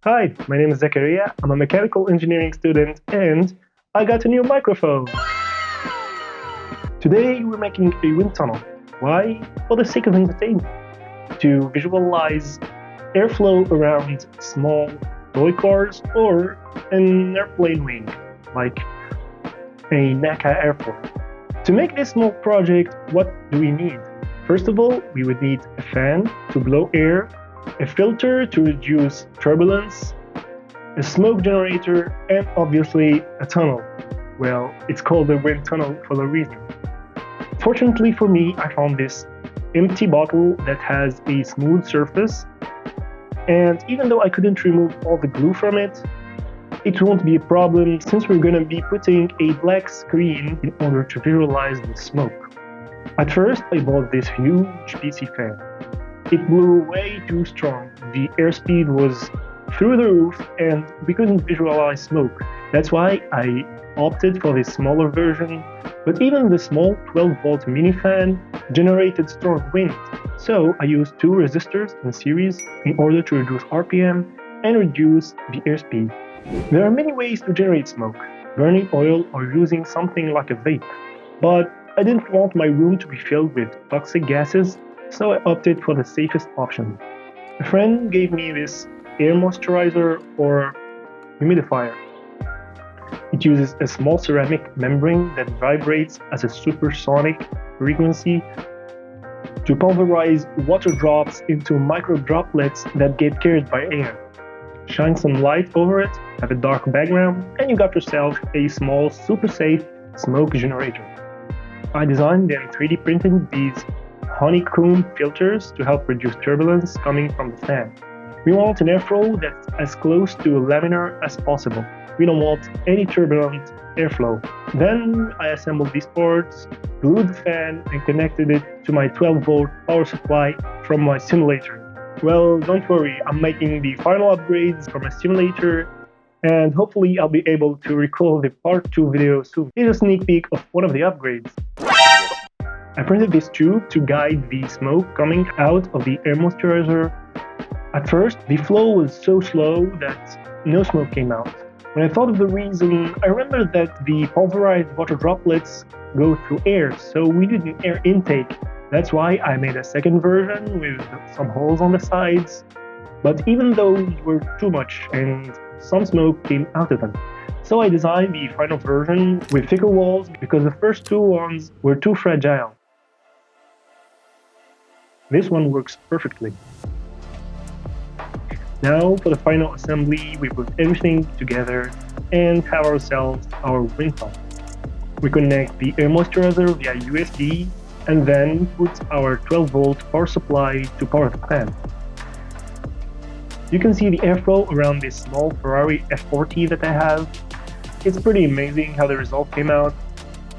Hi, my name is Zakaria. I'm a mechanical engineering student and I got a new microphone. Today we're making a wind tunnel. Why? For the sake of entertainment. To visualize airflow around small toy cars or an airplane wing, like a NACA airport. To make this small project, what do we need? First of all, we would need a fan to blow air, a filter to reduce turbulence, a smoke generator, and obviously a tunnel. Well, it's called a wind tunnel for a reason. Fortunately for me, I found this empty bottle that has a smooth surface, and even though I couldn't remove all the glue from it, it won't be a problem since we're gonna be putting a black screen in order to visualize the smoke. At first, I bought this huge PC fan. It blew way too strong. The airspeed was through the roof and we couldn't visualize smoke. That's why I opted for this smaller version, but even the small 12-volt mini fan generated strong wind. So I used two resistors in series in order to reduce RPM and reduce the airspeed. There are many ways to generate smoke, burning oil or using something like a vape. But I didn't want my room to be filled with toxic gases, so I opted for the safest option. A friend gave me this air moisturizer or humidifier. It uses a small ceramic membrane that vibrates at a supersonic frequency to pulverize water drops into micro droplets that get carried by air. Shine some light over it, have a dark background, and you got yourself a small, super safe smoke generator. I designed and 3D printed these honeycomb filters to help reduce turbulence coming from the fan. We want an airflow that's as close to laminar as possible. We don't want any turbulent airflow. Then I assembled these parts, glued the fan, and connected it to my 12-volt power supply from my simulator. Well, don't worry, I'm making the final upgrades for my simulator, and hopefully I'll be able to record the part 2 video soon. Here's a sneak peek of one of the upgrades. I printed this tube to guide the smoke coming out of the air moisturizer. At first, the flow was so slow that no smoke came out. When I thought of the reason, I remembered that the pulverized water droplets go through air, so we need an air intake. That's why I made a second version with some holes on the sides. But even those were too much and some smoke came out of them. So I designed the final version with thicker walls because the first two ones were too fragile. This one works perfectly. Now for the final assembly, we put everything together and have ourselves our wind tunnel. We connect the air moisturizer via USB and then put our 12-volt power supply to power the fan. You can see the airflow around this small Ferrari F40 that I have. It's pretty amazing how the result came out.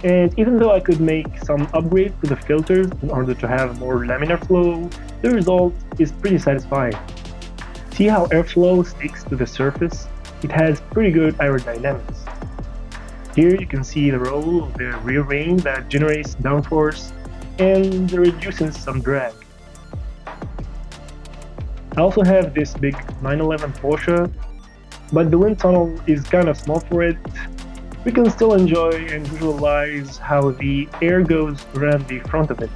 And even though I could make some upgrades to the filters in order to have more laminar flow, the result is pretty satisfying. See how airflow sticks to the surface? It has pretty good aerodynamics. Here you can see the role of the rear wing that generates downforce and reduces some drag. I also have this big 911 Porsche, but the wind tunnel is kind of small for it. We can still enjoy and visualize how the air goes around the front of it.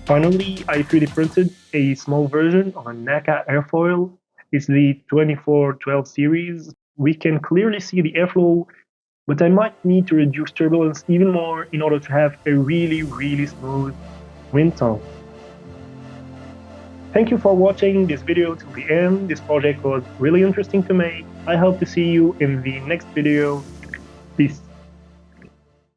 Finally, I 3D printed a small version of a NACA airfoil. It's the 2412 series. We can clearly see the airflow, but I might need to reduce turbulence even more in order to have a really smooth wind tunnel. Thank you for watching this video till the end. This project was really interesting to make. I hope to see you in the next video. Peace.